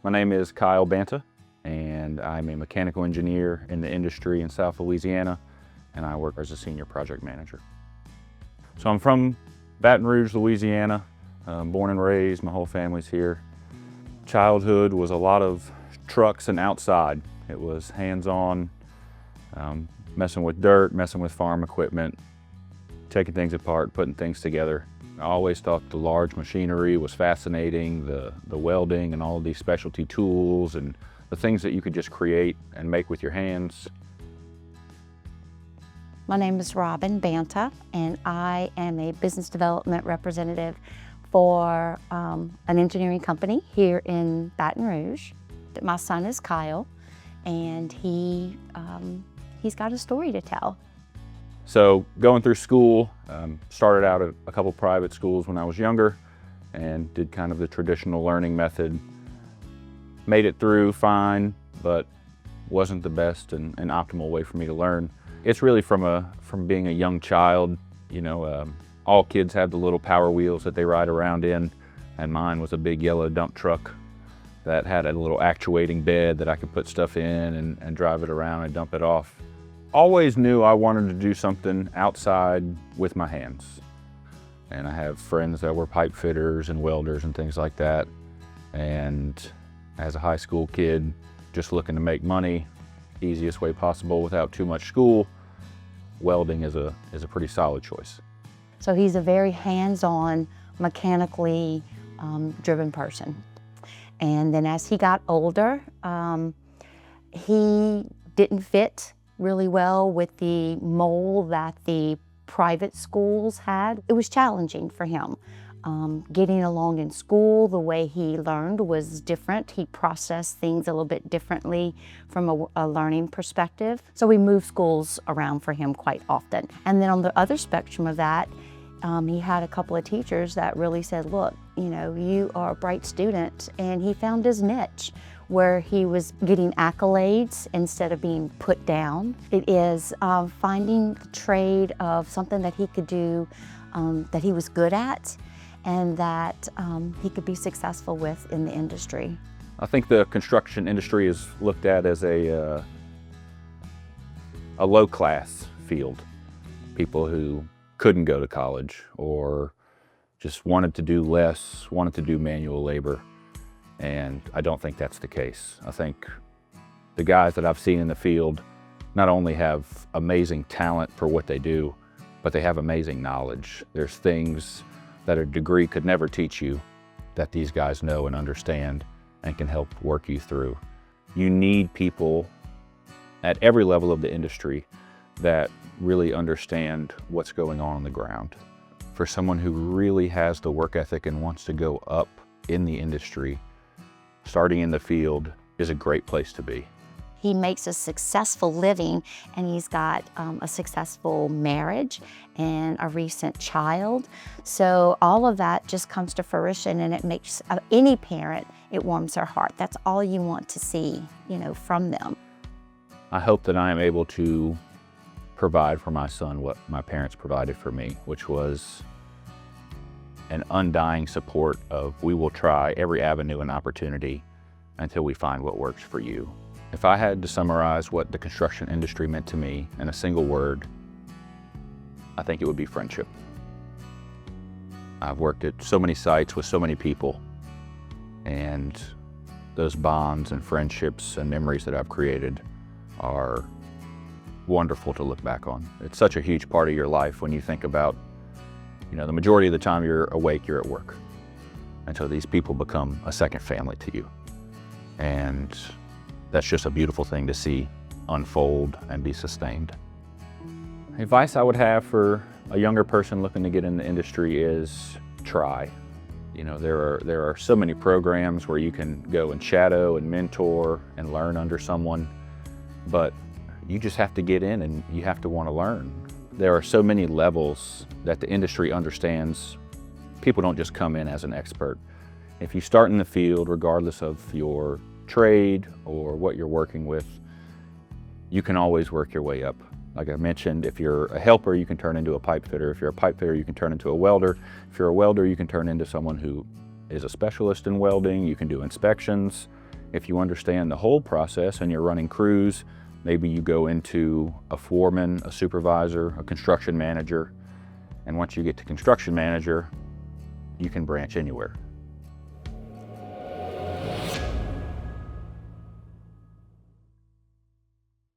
My name is Kyle Banta, and I'm a mechanical engineer in the industry in South Louisiana, and I work as a senior project manager. So I'm from Baton Rouge, Louisiana, born and raised, my whole family's here. Childhood was a lot of trucks and outside. It was hands-on, messing with dirt, messing with farm equipment, taking things apart, putting things together. I always thought the large machinery was fascinating, the welding and all of these specialty tools and the things that you could just create and make with your hands. My name is Robin Banta, and I am a business development representative for an engineering company here in Baton Rouge. My son is Kyle, and he's got a story to tell. So going through school, started out at a couple private schools when I was younger and did kind of the traditional learning method. Made it through fine, but wasn't the best and optimal way for me to learn. It's really from being a young child, you know, all kids have the little Power Wheels that they ride around in, and mine was a big yellow dump truck that had a little actuating bed that I could put stuff in and drive it around and dump it off. Always knew I wanted to do something outside with my hands. And I have friends that were pipe fitters and welders and things like that. And as a high school kid, just looking to make money, easiest way possible without too much school, welding is a pretty solid choice. So he's a very hands-on, mechanically driven person. And then as he got older, he didn't fit really well with the mold that the private schools had. It was challenging for him. Getting along in school, the way he learned was different. He processed things a little bit differently from a learning perspective. So we moved schools around for him quite often. And then on the other spectrum of that, he had a couple of teachers that really said, look, you know, you are a bright student, and he found his niche where he was getting accolades instead of being put down. It is finding the trade of something that he could do, that he was good at, and that he could be successful with in the industry. I think the construction industry is looked at as a low-class field. People who couldn't go to college or just wanted to do less, wanted to do manual labor. And I don't think that's the case. I think the guys that I've seen in the field not only have amazing talent for what they do, but they have amazing knowledge. There's things that a degree could never teach you that these guys know and understand and can help work you through. You need people at every level of the industry that really understand what's going on the ground. For someone who really has the work ethic and wants to go up in the industry, starting in the field is a great place to be. He makes a successful living, and he's got a successful marriage and a recent child. So all of that just comes to fruition, and it makes any parent, it warms their heart. That's all you want to see, you know, from them. I hope that I am able to provide for my son what my parents provided for me, which was an undying support of we will try every avenue and opportunity until we find what works for you. If I had to summarize what the construction industry meant to me in a single word, I think it would be friendship. I've worked at so many sites with so many people, and those bonds and friendships and memories that I've created are wonderful to look back on. It's such a huge part of your life when you think about, you know, the majority of the time you're awake, you're at work. And so these people become a second family to you. And that's just a beautiful thing to see unfold and be sustained. Advice I would have for a younger person looking to get in the industry is try. You know, there are so many programs where you can go and shadow and mentor and learn under someone, but you just have to get in and you have to want to learn. There are so many levels that the industry understands. People don't just come in as an expert. If you start in the field, regardless of your trade or what you're working with, you can always work your way up. Like I mentioned, if you're a helper, you can turn into a pipe fitter. If you're a pipe fitter, you can turn into a welder. If you're a welder, you can turn into someone who is a specialist in welding. You can do inspections. If you understand the whole process and you're running crews, maybe you go into a foreman, a supervisor, a construction manager, and once you get to construction manager, you can branch anywhere.